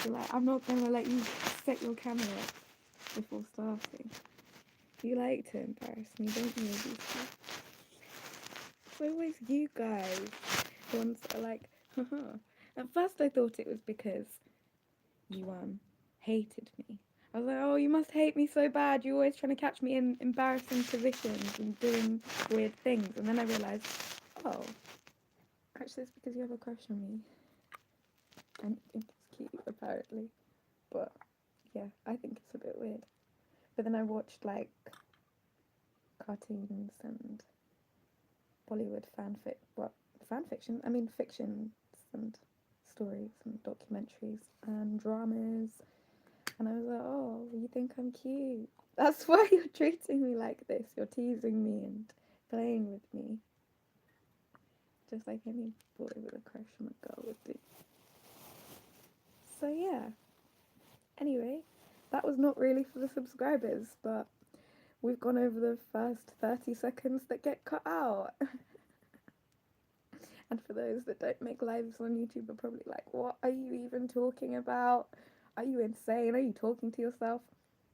You're like, I'm not gonna let you set your camera up before starting. You like to embarrass me, don't you, Lisa? It's always you guys, the ones that are like, haha. At first I thought it was because you hated me. I was like, oh, you must hate me so bad. You're always trying to catch me in embarrassing positions and doing weird things. And then I realised, oh, actually it's because you have a crush on me. And you think it's cute, apparently. But yeah, I think it's a bit weird. But then I watched like cartoons and Bollywood fan fiction? I mean fictions and stories and documentaries and dramas. And I was like, oh, you think I'm cute? That's why you're treating me like this. You're teasing me and playing with me. Just like any boy with a crush on a girl would do. So yeah. Anyway, that was not really for the subscribers, but we've gone over the first 30 seconds that get cut out. And for those that don't make lives on YouTube are probably like, what are you even talking about? Are you insane? Are you talking to yourself?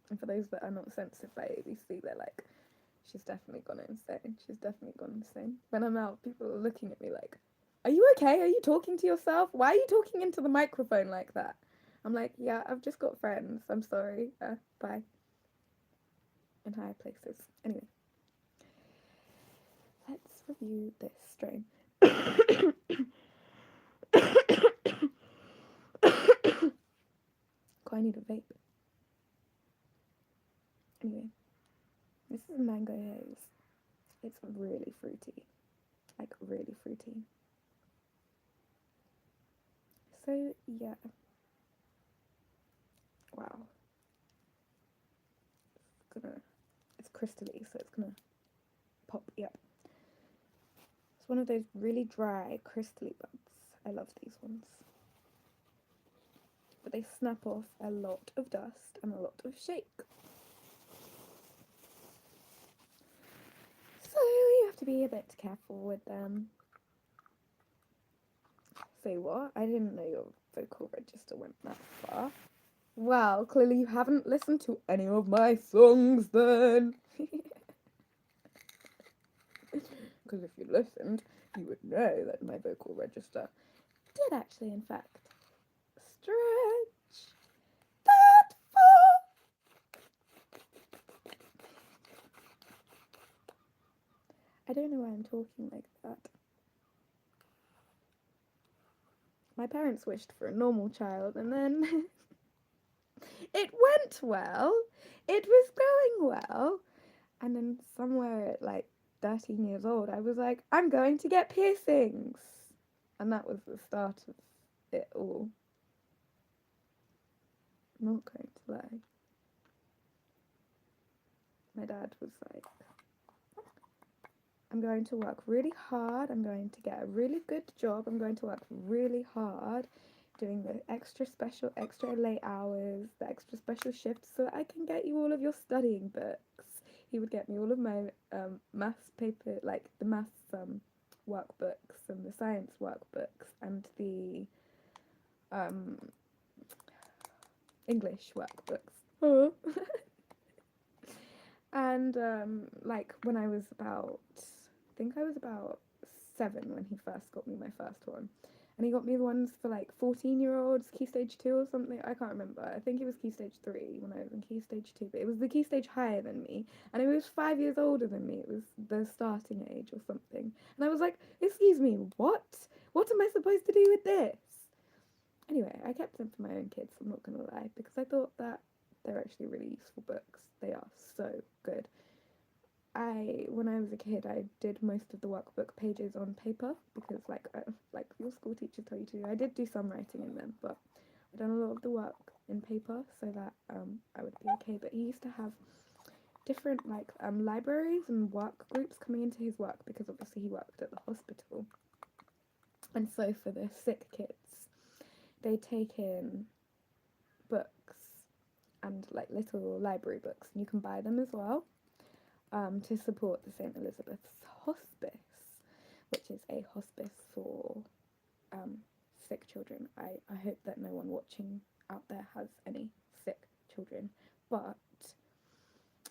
And for those that are not censored by ABC, they're like, she's definitely gone insane. She's definitely gone insane. When I'm out, people are looking at me like, are you okay? Are you talking to yourself? Why are you talking into the microphone like that? I'm like, yeah, I've just got friends. I'm sorry. Bye. In higher places. Anyway. Let's review this strain. I need a vape. Anyway, this is mango haze. It's really fruity. Like, really fruity. So, yeah. Wow. It's crystally, so it's gonna pop. Yep. It's one of those really dry, crystally buds. I love these ones. But they snap off a lot of dust and a lot of shake. So you have to be a bit careful with them. Say what? I didn't know your vocal register went that far. Well, clearly you haven't listened to any of my songs then. Because if you listened, you would know that my vocal register did actually, in fact, stretch that far. I don't know why I'm talking like that. My parents wished for a normal child, and then it went well. It was going well. And then somewhere at like 13 years old, I was like, I'm going to get piercings. And that was the start of it all. I'm not going to lie. My dad was like, I'm going to work really hard. I'm going to get a really good job. I'm going to work really hard doing the extra special, extra late hours, the extra special shifts so that I can get you all of your studying books. He would get me all of my maths paper, like the maths workbooks and the science workbooks and the English workbooks. And like when I was about, I think I was about 7 when he first got me my first one. And he got me the ones for like 14-year-olds, Key Stage 2 or something. I can't remember. I think it was Key Stage 3 when I was in Key Stage 2. But it was the Key Stage higher than me. And it was 5 years older than me. It was the starting age or something. And I was like, excuse me, what? What am I supposed to do with this? Anyway, I kept them for my own kids, I'm not going to lie. Because I thought that they're actually really useful books. They are so good. When I was a kid, I did most of the workbook pages on paper because, like your school teachers tell you to. I did do some writing in them, but I done a lot of the work in paper so that I would be okay. But he used to have different libraries and work groups coming into his work because obviously he worked at the hospital, and so for the sick kids, they take in books and like little library books, and you can buy them as well. To support the St. Elizabeth's Hospice, which is a hospice for sick children. I hope that no one watching out there has any sick children, but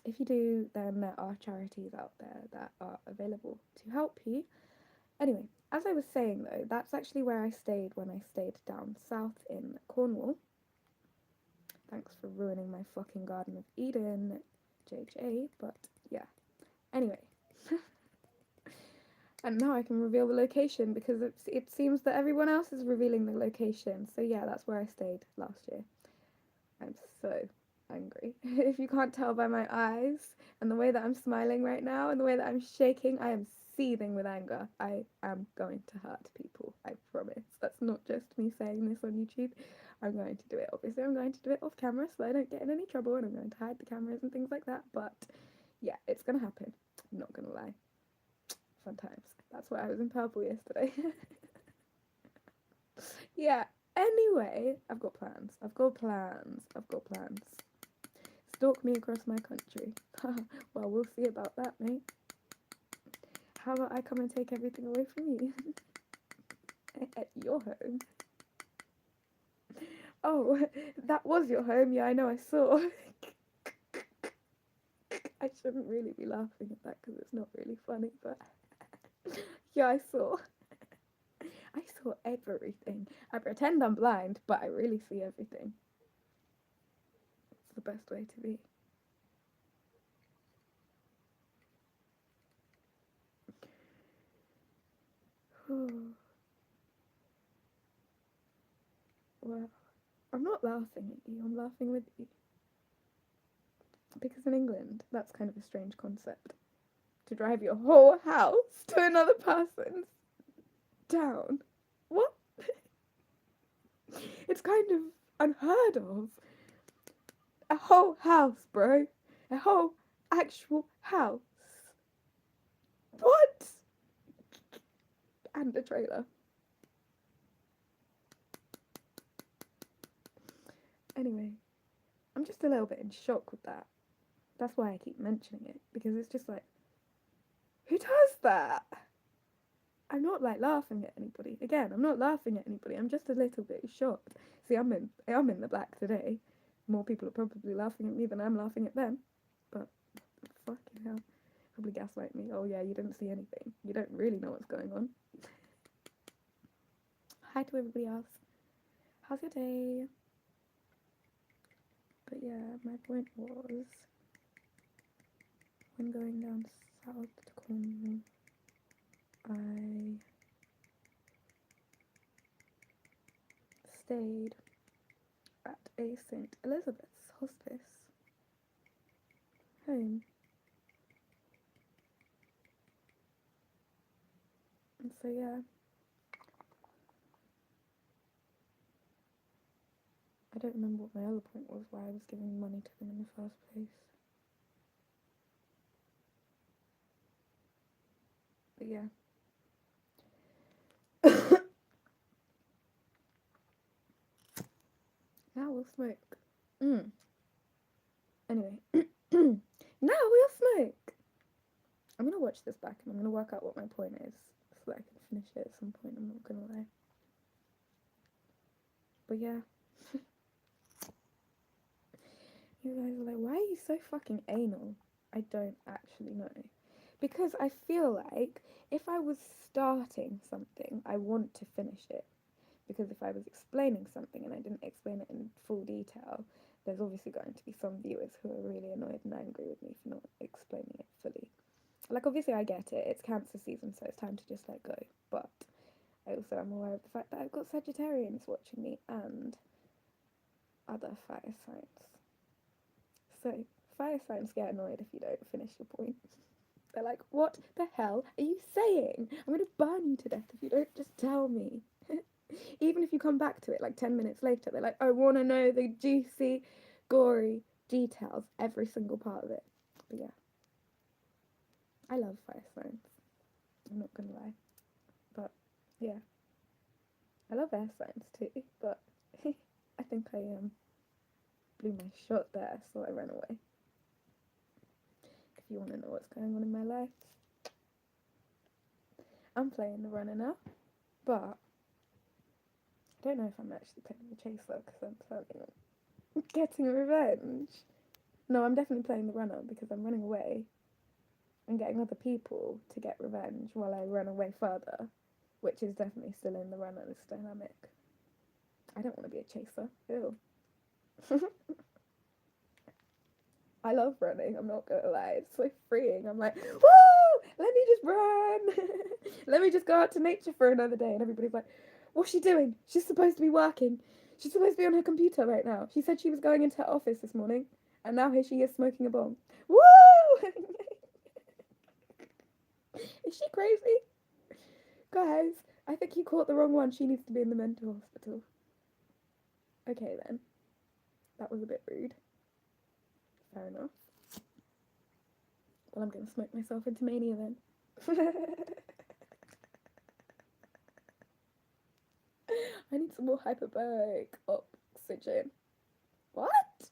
if you do, then there are charities out there that are available to help you. Anyway, as I was saying though, that's actually where I stayed when I stayed down south in Cornwall. Thanks for ruining my fucking Garden of Eden, JJ, but yeah. Anyway. And now I can reveal the location because it seems that everyone else is revealing the location. So yeah, that's where I stayed last year. I'm so angry. If you can't tell by my eyes and the way that I'm smiling right now and the way that I'm shaking, I am seething with anger. I am going to hurt people, I promise. That's not just me saying this on YouTube. I'm going to do it. Obviously, I'm going to do it off camera so I don't get in any trouble, and I'm going to hide the cameras and things like that. But yeah, it's going to happen. I'm not going to lie. Fun times. That's why I was in purple yesterday. Yeah, anyway, I've got plans. Stalk me across my country. Well, we'll see about that, mate. How about I come and take everything away from you? At your home. Oh, that was your home. Yeah, I know, I saw. I shouldn't really be laughing at that because it's not really funny, but yeah, I saw. I saw everything. I pretend I'm blind, but I really see everything. It's the best way to be. Well, I'm not laughing at you, I'm laughing with you. Because in England, that's kind of a strange concept. To drive your whole house to another person's town. What? It's kind of unheard of. A whole house, bro. A whole actual house. What? And a trailer. Anyway, I'm just a little bit in shock with that. That's why I keep mentioning it, because it's just like, who does that? I'm not like laughing at anybody. Again, I'm not laughing at anybody. I'm just a little bit shocked. See, I'm in the black today. More people are probably laughing at me than I'm laughing at them. But fucking hell, probably gaslight me. Oh yeah, you didn't see anything. You don't really know what's going on. Hi to everybody else. How's your day? But yeah, my point was, when going down south to Cornwall, I stayed at a St. Elizabeth's hospice home. And so yeah, I don't remember what my other point was, why I was giving money to them in the first place. But yeah. Now we'll smoke. Anyway. Now we'll smoke! I'm gonna watch this back and I'm gonna work out what my point is so that I can finish it at some point, I'm not gonna lie. But yeah. You guys are like, why are you so fucking anal? I don't actually know. Because I feel like if I was starting something, I want to finish it. Because if I was explaining something and I didn't explain it in full detail, there's obviously going to be some viewers who are really annoyed and angry with me for not explaining it fully. Like, obviously I get it, it's cancer season, so it's time to just let go. But I also am aware of the fact that I've got Sagittarians watching me and other fire signs. So, fire signs get annoyed if you don't finish your point. They're like, what the hell are you saying? I'm going to burn you to death if you don't just tell me. Even if you come back to it like 10 minutes later, they're like, I want to know the juicy, gory details, every single part of it. But yeah, I love fire signs. I'm not going to lie. But yeah, I love air signs too, but I think I blew my shot there, so I ran away. If you want to know what's going on in my life, I'm playing the runner now, but I don't know if I'm actually playing the chaser because I'm planning on getting revenge. No, I'm definitely playing the runner because I'm running away and getting other people to get revenge while I run away further, which is definitely still in the runner's dynamic. I don't want to be a chaser. Ew. I love running, I'm not gonna lie. It's so freeing. I'm like, woo! Let me just run! Let me just go out to nature for another day. And everybody's like, what's she doing? She's supposed to be working. She's supposed to be on her computer right now. She said she was going into her office this morning, and now here she is smoking a bomb. Woo! Is she crazy? Guys, I think you caught the wrong one. She needs to be in the mental hospital. Okay then. That was a bit rude. Fair enough. Well, I'm going to smoke myself into mania then. I need some more hyperbaric oxygen. What?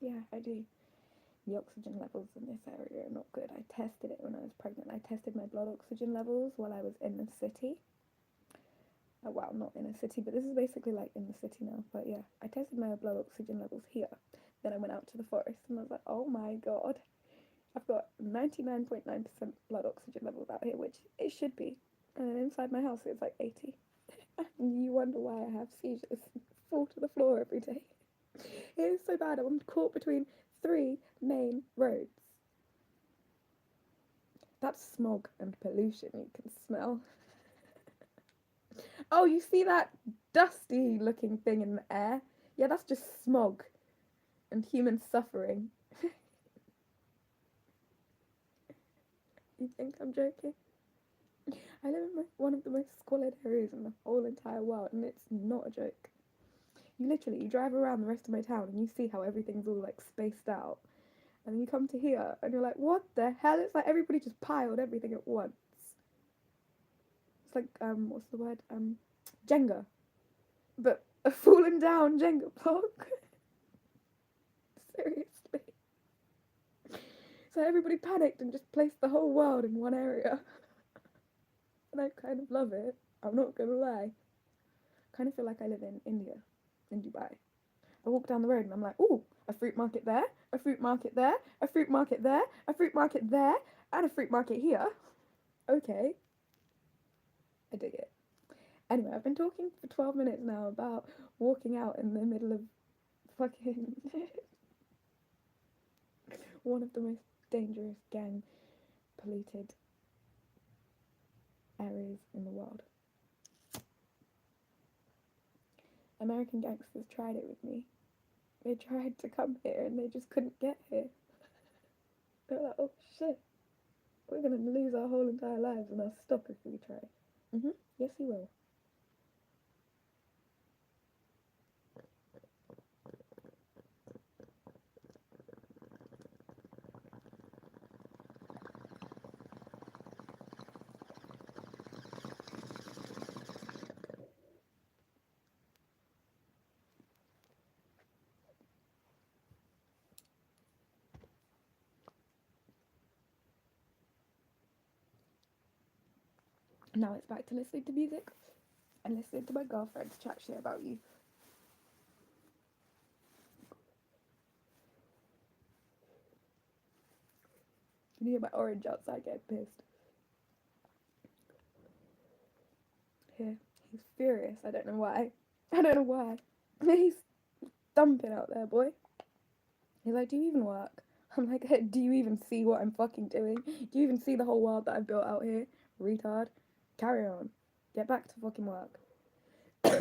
Yeah, I do. The oxygen levels in this area are not good. I tested it when I was pregnant. I tested my blood oxygen levels while I was in the city. Oh, well, not in a city, but this is basically like in the city now. But yeah, I tested my blood oxygen levels here. Then I went out to the forest and I was like, oh my god. I've got 99.9% blood oxygen levels out here, which it should be. And then inside my house it's like 80. And you wonder why I have seizures. Fall to the floor every day. It is so bad. I'm caught between 3 main roads. That's smog and pollution you can smell. Oh, you see that dusty looking thing in the air? Yeah, that's just smog and human suffering. You think I'm joking? I live in one of the most squalid areas in the whole entire world, and it's not a joke. You drive around the rest of my town and you see how everything's all like spaced out. And then you come to here and you're like, what the hell? It's like everybody just piled everything at once. It's like, what's the word? Jenga. But a fallen down Jenga block. Seriously. So everybody panicked and just placed the whole world in one area. And I kind of love it. I'm not gonna lie. I kind of feel like I live in India, in Dubai. I walk down the road and I'm like, ooh, a fruit market there, a fruit market there, a fruit market there, a fruit market there, and a fruit market here. Okay. I dig it. Anyway, I've been talking for 12 minutes now about walking out in the middle of fucking one of the most dangerous gang polluted areas in the world. American gangsters tried it with me. They tried to come here and they just couldn't get here. They're like, oh shit, we're gonna lose our whole entire lives and our stock if we try. Yes, he will. Now it's back to listening to music and listening to my girlfriend's chat shit about you. Can you hear my orange outside getting pissed? Here, he's furious. I don't know why. He's thumping out there, boy. He's like, do you even work? I'm like, hey, do you even see what I'm fucking doing? Do you even see the whole world that I've built out here? Retard. Carry on. Get back to fucking work. I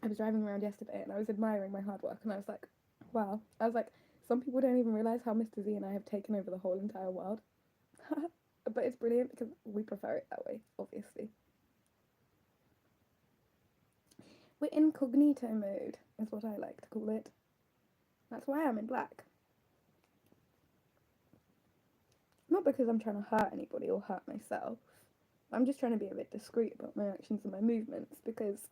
was driving around yesterday and I was admiring my hard work and I was like, wow. I was like, some people don't even realise how Mr. Z and I have taken over the whole entire world. But it's brilliant because we prefer it that way, obviously. We're incognito mode, is what I like to call it. That's why I'm in black. Not because I'm trying to hurt anybody or hurt myself. I'm just trying to be a bit discreet about my actions and my movements because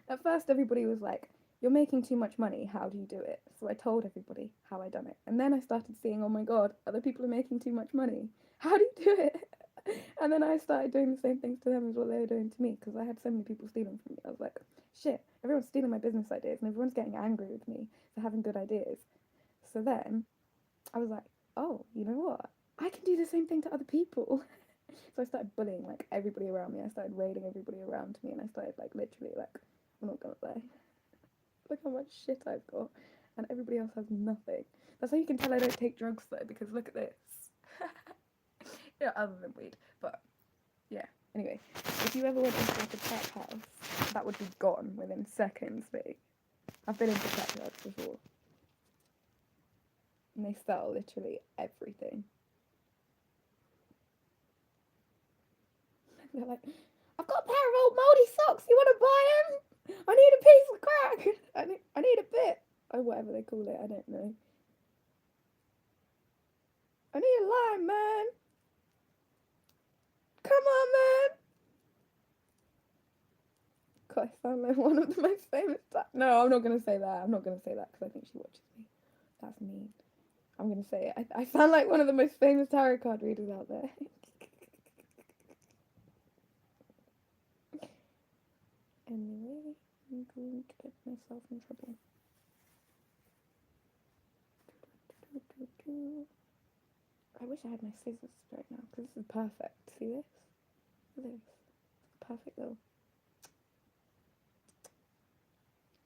at first everybody was like, you're making too much money, how do you do it? So I told everybody how I done it. And then I started seeing, oh my god, other people are making too much money. How do you do it? And then I started doing the same things to them as what they were doing to me because I had so many people stealing from me. I was like, shit, everyone's stealing my business ideas and everyone's getting angry with me for having good ideas. So then I was like, oh, you know what? I can do the same thing to other people. So I started bullying like everybody around me. I started raiding everybody around me and I started like literally like, I'm not gonna lie. Look how much shit I've got. And everybody else has nothing. That's how you can tell I don't take drugs though, because look at this. Yeah, other than weed. But yeah. Anyway, if you ever went into like a trap house, that would be gone within seconds, mate. I've been into trap houses before. And they sell literally everything. They're like, I've got a pair of old mouldy socks, you wanna buy them? I need a piece of crack. I need a bit. Or whatever they call it, I don't know. I need a lime, man. Come on, man. God, I sound like one of the most famous. No, I'm not gonna say that. I'm not gonna say that because I think she watches me. That's mean. I'm gonna say it. I sound like one of the most famous tarot card readers out there. Anyway, I'm going to get myself in trouble. I wish I had my scissors right now because this is perfect. See this? Look at this. Perfect though.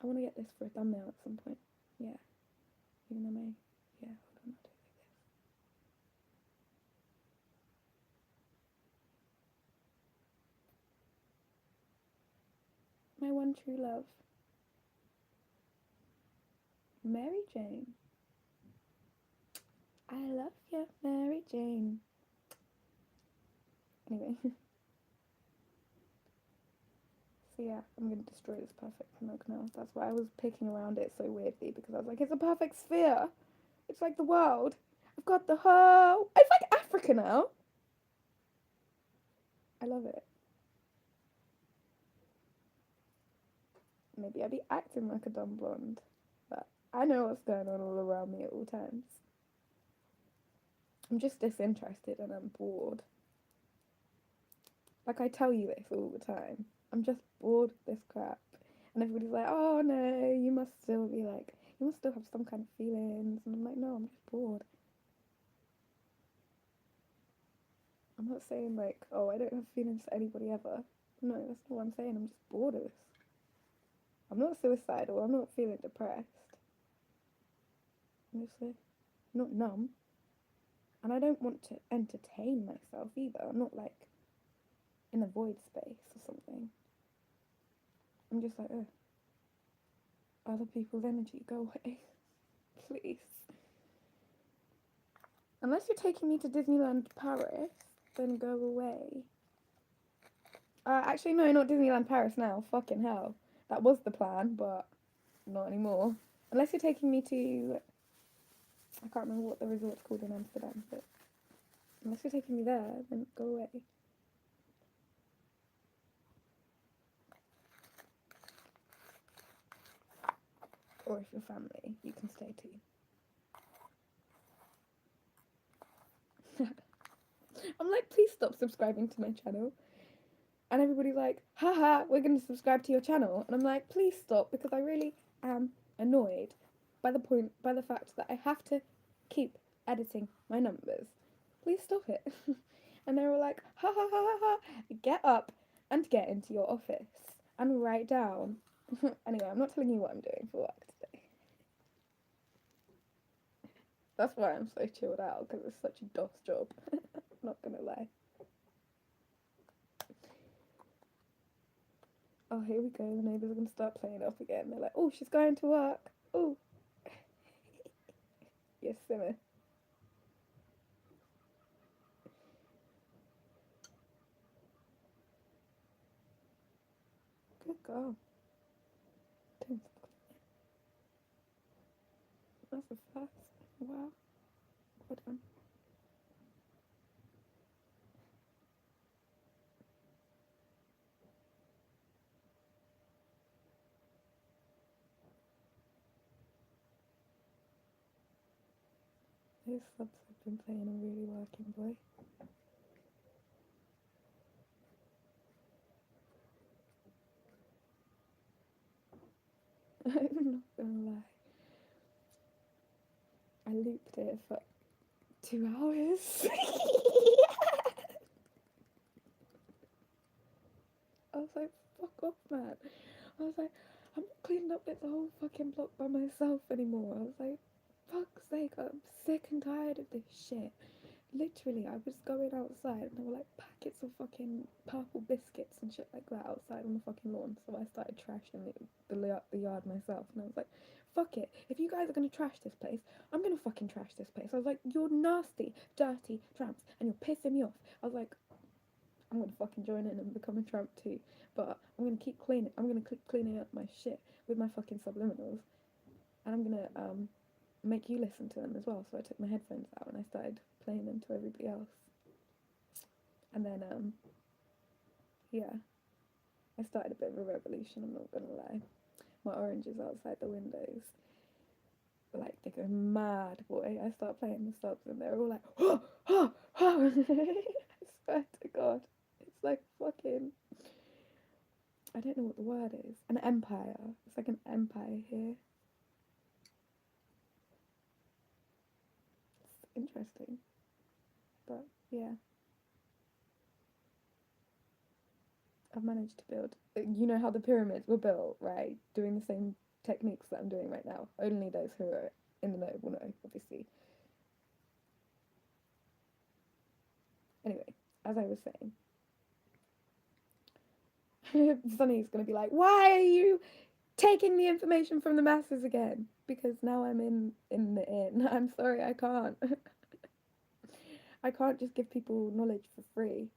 I want to get this for a thumbnail at some point. Yeah. Even though yeah, hold on, I'll do it like this. My one true love. Mary Jane. I love you, Mary Jane. Anyway. So yeah, I'm going to destroy this perfect milk now. That's why I was picking around it so weirdly, because I was like, it's a perfect sphere. It's like the world. I've got the whole... It's like Africa now. I love it. Maybe I'd be acting like a dumb blonde, but I know what's going on all around me at all times. I'm just disinterested and I'm bored. Like, I tell you this all the time. I'm just bored of this crap. And everybody's like, oh no, you must still be like, you must still have some kind of feelings. And I'm like, no, I'm just bored. I'm not saying like, oh, I don't have feelings for anybody ever. No, that's not what I'm saying. I'm just bored of this. I'm not suicidal. I'm not feeling depressed. I'm just like, not numb. And I don't want to entertain myself either. I'm not like in a void space or something. I'm just like, ugh. Other people's energy, go away. Please. Unless you're taking me to Disneyland Paris, then go away. Actually, no, not Disneyland Paris now. Fucking hell. That was the plan, but not anymore. Unless you're taking me to... I can't remember what the resort's called in Amsterdam, but... Unless you're taking me there, then go away. Or if you're family, you can stay too. I'm like, please stop subscribing to my channel. And everybody's like, haha, we're going to subscribe to your channel. And I'm like, please stop, because I really am annoyed by the fact that I have to keep editing my numbers. Please stop it. And they were like, ha ha ha ha ha, get up and get into your office and write down. Anyway, I'm not telling you what I'm doing for work today. That's why I'm so chilled out, because it's such a DOS job. Not gonna lie. Oh, here we go. The neighbours are gonna start playing off again. They're like, oh, she's going to work. Oh. Yes, simmer. Good girl. That's a first. Wow. Well done. Those subs have been playing a really working boy. I'm not gonna lie. I looped it for 2 hours. I was like, fuck off, man. I was like, I'm not cleaning up this whole fucking block by myself anymore. I was like, fuck's sake, I'm sick and tired of this shit. Literally, I was going outside and there were like packets of fucking purple biscuits and shit like that outside on the fucking lawn. So I started trashing the yard myself. And I was like, fuck it. If you guys are going to trash this place, I'm going to fucking trash this place. I was like, you're nasty, dirty tramps and you're pissing me off. I was like, I'm going to fucking join in and become a tramp too. But I'm going to keep cleaning. I'm going to keep cleaning up my shit with my fucking subliminals. And I'm going to make you listen to them as well. So I took my headphones out and I started playing them to everybody else. And then, yeah, I started a bit of a revolution, I'm not gonna lie. My oranges outside the windows, like, they go mad, boy. I start playing the subs and they're all like, oh, oh, oh. I swear to God, it's like fucking, I don't know what the word is, an empire. It's like an empire here. It's interesting, but yeah. I've managed to build, you know how the pyramids were built, right? Doing the same techniques that I'm doing right now. Only those who are in the know will know, obviously. Anyway, as I was saying, Sunny's gonna be like, why are you taking the information from the masses again? Because now I'm in the inn. I'm sorry, I can't. I can't just give people knowledge for free,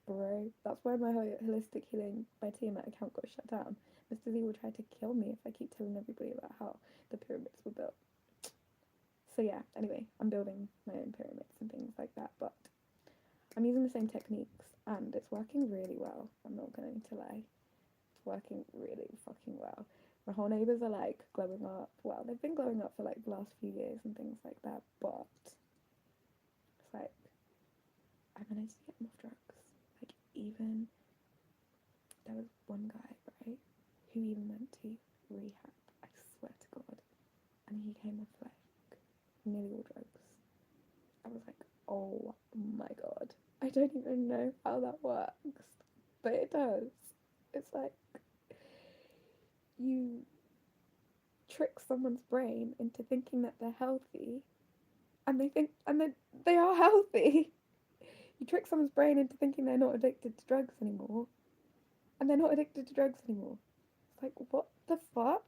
bro. That's why my holistic healing by Tiamat account got shut down. Mr. Z will try to kill me if I keep telling everybody about how the pyramids were built. So yeah, anyway, I'm building my own pyramids and things like that, but I'm using the same techniques and it's working really well. I'm not going to lie. It's working really fucking well. My whole neighbours are like glowing up. Well, they've been glowing up for like the last few years and things like that, but it's like I managed to get them off drugs. Like, even there was one guy, right, who even went to rehab, I swear to God, and he came off like nearly all drugs. I was like, oh my God, I don't even know how that works, but it does. It's like you trick someone's brain into thinking that they're healthy, and they are healthy. You trick someone's brain into thinking they're not addicted to drugs anymore, and they're not addicted to drugs anymore. It's like, what the fuck?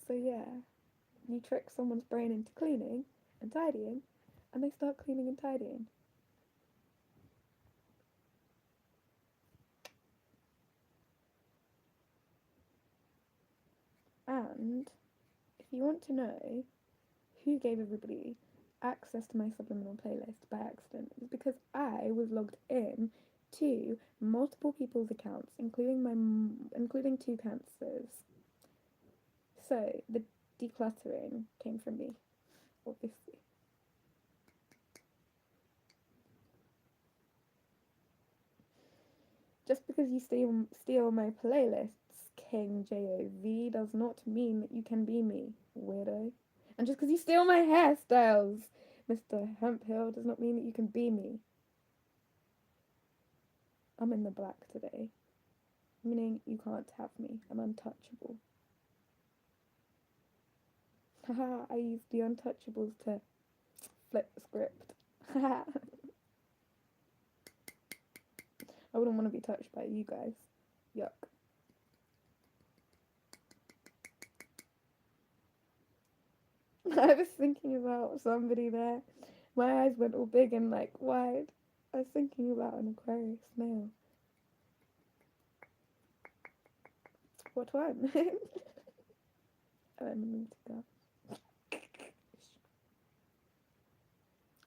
So yeah, you trick someone's brain into cleaning and tidying, and they start cleaning and tidying. And if you want to know who gave everybody access to my subliminal playlist by accident, it was because I was logged in to multiple people's accounts, including two cancers. So the decluttering came from me, obviously. Just because you steal my playlists, King JOV, does not mean that you can be me, weirdo. And just because you steal my hairstyles, Mr. Hemphill, does not mean that you can be me. I'm in the black today, meaning you can't have me. I'm untouchable. Haha, I used the untouchables to flip the script. Haha. I wouldn't want to be touched by you guys. Yuck. I was thinking about somebody there. My eyes went all big and like wide. I was thinking about an Aquarius male. What one? I'm a naughty girl.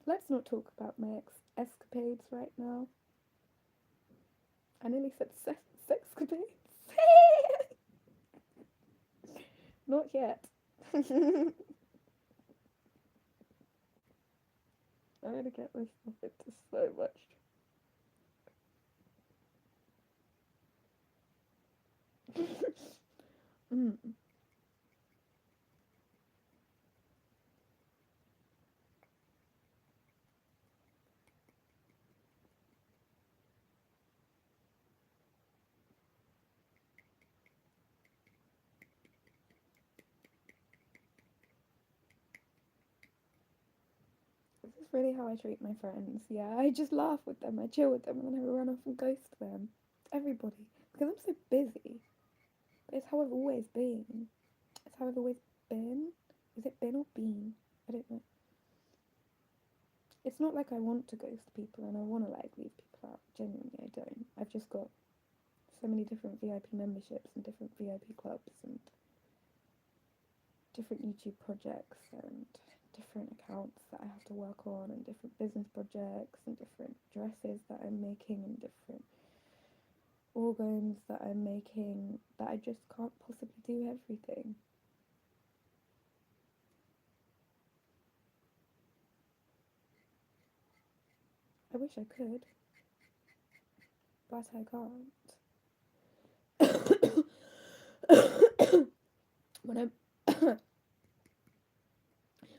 Let's not talk about my escapades right now. I nearly said sexcapades. Not yet. I'm gonna get myself into so much. Mm. This is really how I treat my friends. Yeah, I just laugh with them, I chill with them, and then I run off and ghost them. Everybody. Because I'm so busy. But it's how I've always been. It's how I've always been. Is it been or been? I don't know. It's not like I want to ghost people and I want to like leave people out. Genuinely, I don't. I've just got so many different VIP memberships and different VIP clubs and different YouTube projects and different accounts that I have to work on and different business projects and different dresses that I'm making and different organs that I'm making that I just can't possibly do everything. I wish I could, but I can't. when I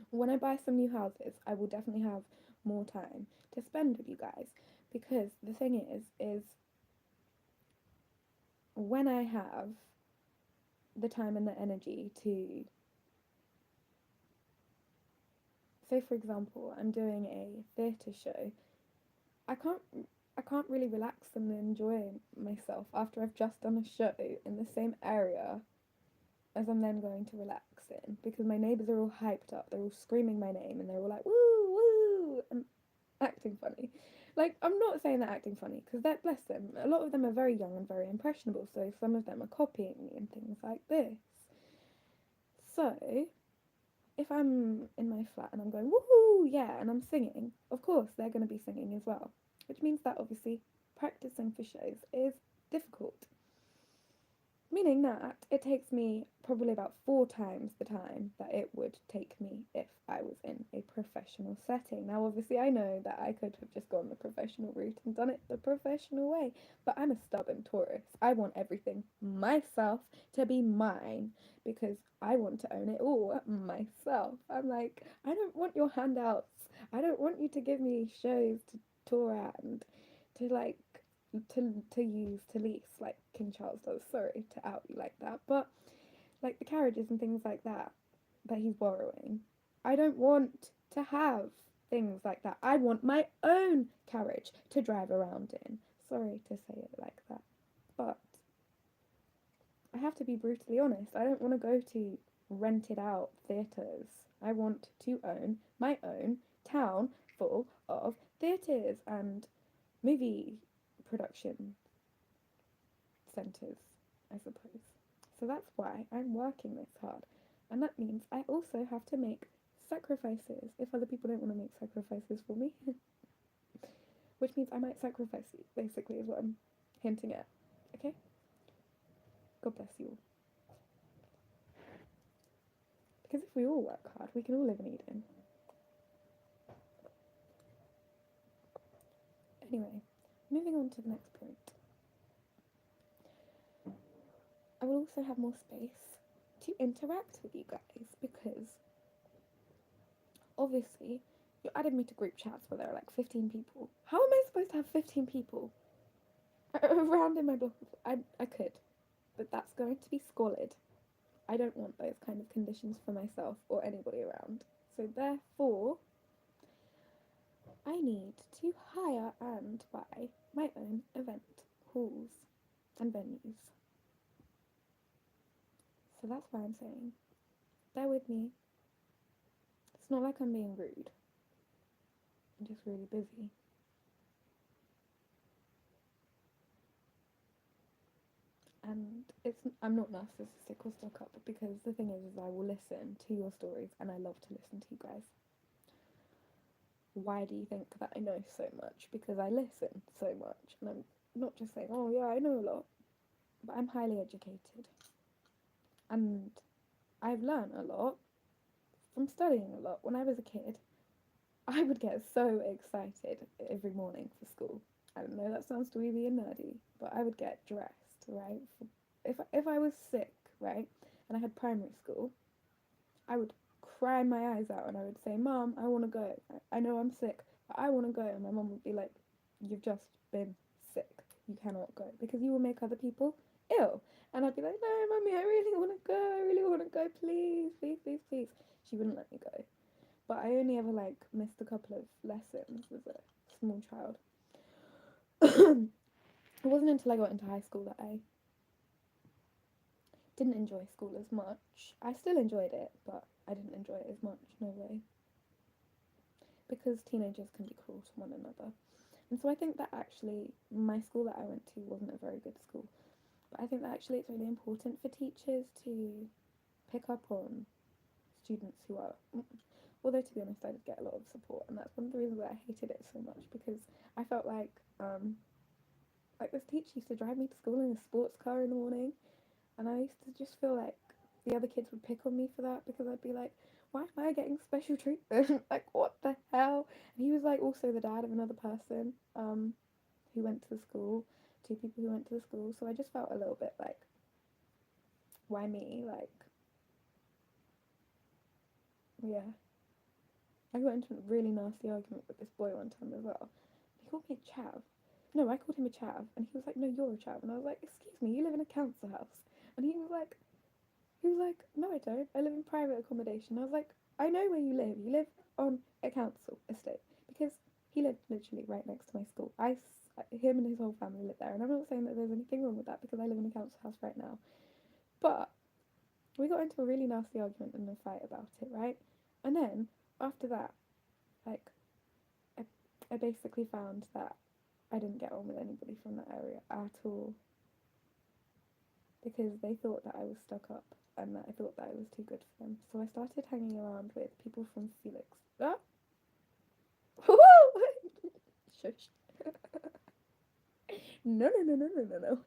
when I buy some new houses, I will definitely have more time to spend with you guys because the thing is when I have the time and the energy to, say for example, I'm doing a theatre show, I can't I can't really relax and enjoy myself after I've just done a show in the same area as I'm then going to relax in because my neighbours are all hyped up, they're all screaming my name and they're all like woo woo and acting funny. Like I'm not saying they're acting funny because they're bless them. A lot of them are very young and very impressionable, so some of them are copying me and things like this. So if I'm in my flat and I'm going woohoo, yeah, and I'm singing, of course they're going to be singing as well, which means that obviously practicing for shows is difficult. Meaning that it takes me probably about 4 times the time that it would take me if I was in a professional setting. Now, obviously, I know that I could have just gone the professional route and done it the professional way, but I'm a stubborn Taurus. I want everything myself to be mine because I want to own it all myself. I'm like, I don't want your handouts. I don't want you to give me shows to tour at and to like to use to lease like King Charles does. Sorry to out you like that, but like the carriages and things like that he's borrowing. I don't want to have things like that. I want my own carriage to drive around in. Sorry to say it like that, but I have to be brutally honest. I don't want to go to rented out theatres. I want to own my own town full of theatres and movie production centres, I suppose. So that's why I'm working this hard. And that means I also have to make sacrifices if other people don't want to make sacrifices for me. Which means I might sacrifice you, basically, is what I'm hinting at. Okay? God bless you all. Because if we all work hard, we can all live in Eden. Anyway, moving on to the next point. I will also have more space to interact with you guys because obviously you added me to group chats where there are like 15 people. How am I supposed to have 15 people around in my block? I could, but that's going to be squalid. I don't want those kind of conditions for myself or anybody around. So therefore, I need to hire and buy my own event halls and venues. So that's why I'm saying, bear with me. It's not like I'm being rude. I'm just really busy. And I'm not narcissistic or stuck up because the thing is I will listen to your stories and I love to listen to you guys. Why do you think that I know so much? Because I listen so much, and I'm not just saying, oh yeah, I know a lot, but I'm highly educated, and I've learned a lot from studying a lot. When I was a kid, I would get so excited every morning for school. I don't know, that sounds dweeby and nerdy, but I would get dressed, right? If I was sick right, and I had primary school, I would cry my eyes out and I would say, Mom, I want to go. I know I'm sick, but I want to go. And my mum would be like, You've just been sick. You cannot go because you will make other people ill. And I'd be like, No, Mummy, I really want to go. I really want to go. Please, please, please, please. She wouldn't let me go. But I only ever like missed a couple of lessons as a small child. It wasn't until I got into high school that I didn't enjoy school as much. I still enjoyed it, but I didn't enjoy it as much. No way. Because teenagers can be cruel to one another. And so I think that actually my school that I went to wasn't a very good school. But I think that actually it's really important for teachers to pick up on students who are, although to be honest I did get a lot of support, and that's one of the reasons that I hated it so much, because I felt like this teacher used to drive me to school in a sports car in the morning, and I used to just feel like the other kids would pick on me for that, because I'd be like, why am I getting special treatment? Like, what the hell? And he was like also the dad of another person who went to the school, two people who went to the school, so I just felt a little bit like, why me? Like, yeah. I got into a really nasty argument with this boy one time as well. He called me a chav. No, I called him a chav, and he was like, no, you're a chav. And I was like, excuse me, you live in a council house. And he was like, no, I don't. I live in private accommodation. I was like, I know where you live. You live on a council estate. Because he lived literally right next to my school. Him and his whole family live there. And I'm not saying that there's anything wrong with that, because I live in a council house right now. But we got into a really nasty argument and a fight about it, right? And then, after that, like, I basically found that I didn't get on with anybody from that area at all, because they thought that I was stuck up and that I thought that I was too good for them. So I started hanging around with people from Felix. Ah! Shush. No, no, no, no, no, no, no.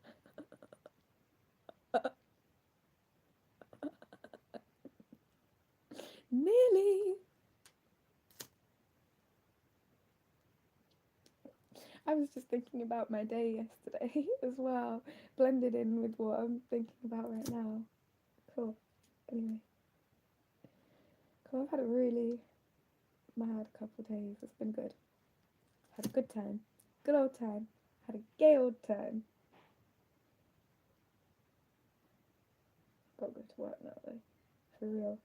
Nearly. I was just thinking about my day yesterday as well, blended in with what I'm thinking about right now. Cool. Anyway. Cool, I've had a really mad couple days. It's been good. Had a good time. Good old time. Had a gay old time. Gotta go to work now though. For real.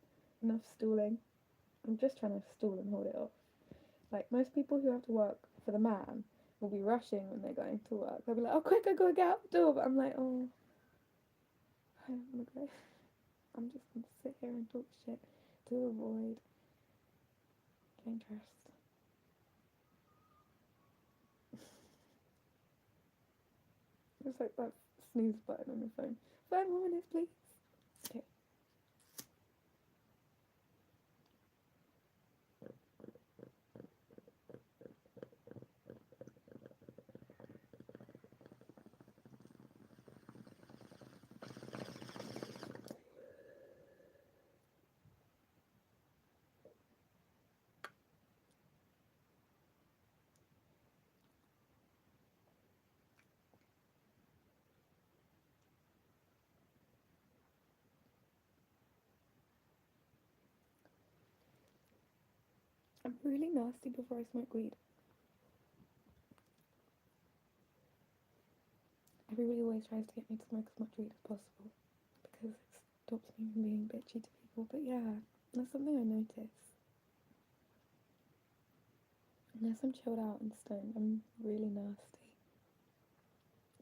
Enough stooling. I'm just trying to stall and hold it off. Like, most people who have to work for the man will be rushing when they're going to work. They'll be like, oh, quick, I gotta get out the door. But I'm like, oh, I don't wanna go. I'm just gonna sit here and talk shit to avoid getting dressed. It's like that snooze button on your phone. 5 more minutes, please. Okay. I'm really nasty before I smoke weed. Everybody always tries to get me to smoke as much weed as possible because it stops me from being bitchy to people. But yeah, that's something I notice. Unless I'm chilled out and stoned, I'm really nasty.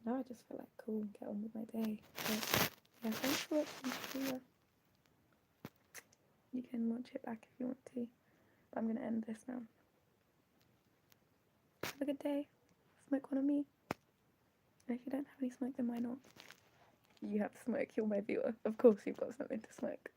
Now I just feel like cool and get on with my day. But yeah, thanks for watching. You can watch it back if you want to. But I'm going to end this now. Have a good day. Smoke one of me. And if you don't have any smoke, then why not? You have smoke. You're my viewer. Of course you've got something to smoke.